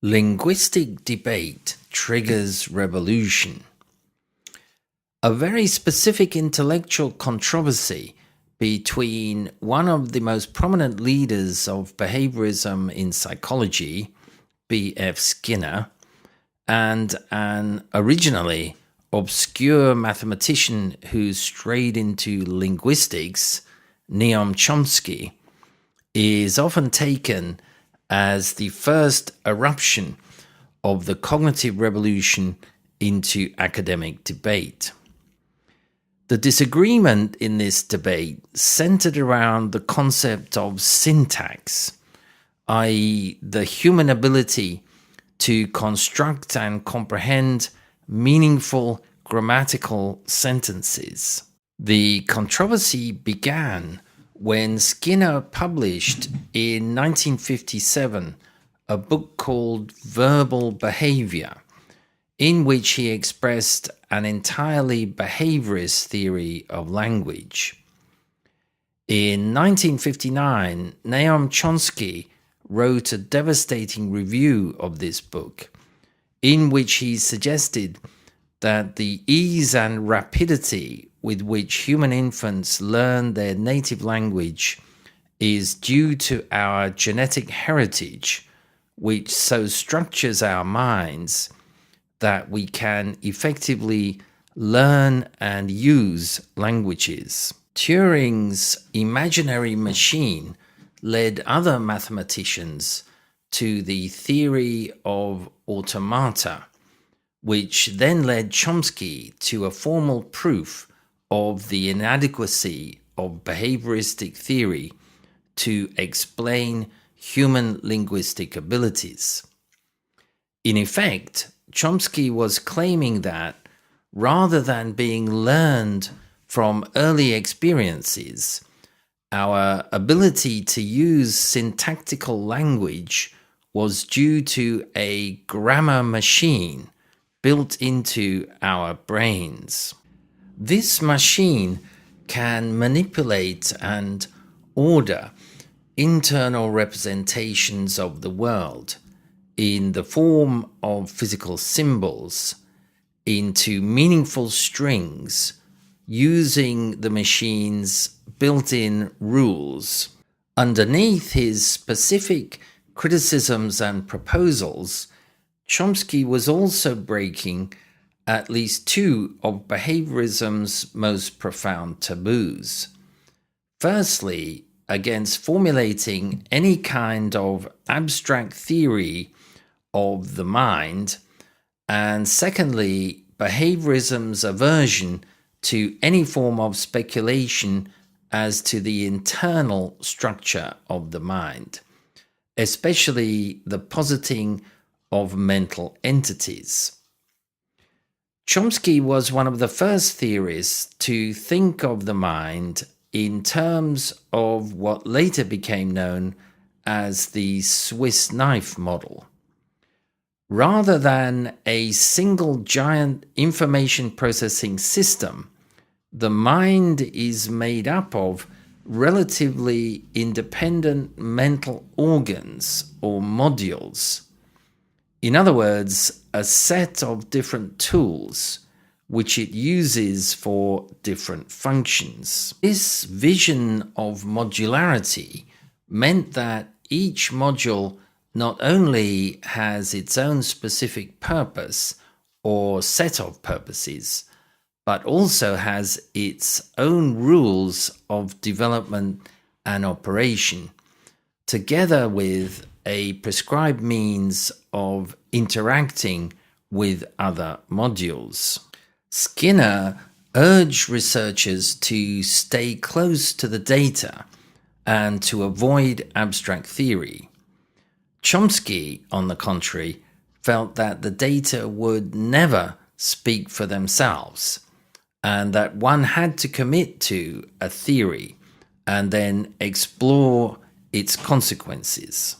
Linguistic debate triggers revolution. A very specific intellectual controversy between one of the most prominent leaders of behaviorism in psychology, B.F. Skinner, and an originally obscure mathematician who strayed into linguistics, Noam Chomsky, is often taken as the first eruption of the cognitive revolution into academic debate. The disagreement in this debate centered around the concept of syntax, i.e., the human ability to construct and comprehend meaningful grammatical sentences. The controversy began when Skinner published in 1957 a book called Verbal Behavior, in which he expressed an entirely behaviorist theory of language. In 1959, Noam Chomsky wrote a devastating review of this book, in which he suggested that the ease and rapidity with which human infants learn their native language is due to our genetic heritage, which so structures our minds that we can effectively learn and use languages. Turing's imaginary machine led other mathematicians to the theory of automata, which then led Chomsky to a formal proof of the inadequacy of behavioristic theory to explain human linguistic abilities. In effect, Chomsky was claiming that rather than being learned from early experiences, our ability to use syntactical language was due to a grammar machine built into our brains. This machine can manipulate and order internal representations of the world in the form of physical symbols into meaningful strings using the machine's built-in rules. Underneath his specific criticisms and proposals, Chomsky was also breaking at least two of behaviorism's most profound taboos. Firstly, against formulating any kind of abstract theory of the mind, and secondly, behaviorism's aversion to any form of speculation as to the internal structure of the mind, especially the positing of mental entities. Chomsky was one of the first theorists to think of the mind in terms of what later became known as the Swiss knife model. Rather than a single giant information processing system, the mind is made up of relatively independent mental organs or modules. In other words, a set of different tools which it uses for different functions. This vision of modularity meant that each module not only has its own specific purpose or set of purposes, but also has its own rules of development and operation, together with a prescribed means of interacting with other modules. Skinner urged researchers to stay close to the data and to avoid abstract theory. Chomsky, on the contrary, felt that the data would never speak for themselves, and that one had to commit to a theory and then explore its consequences.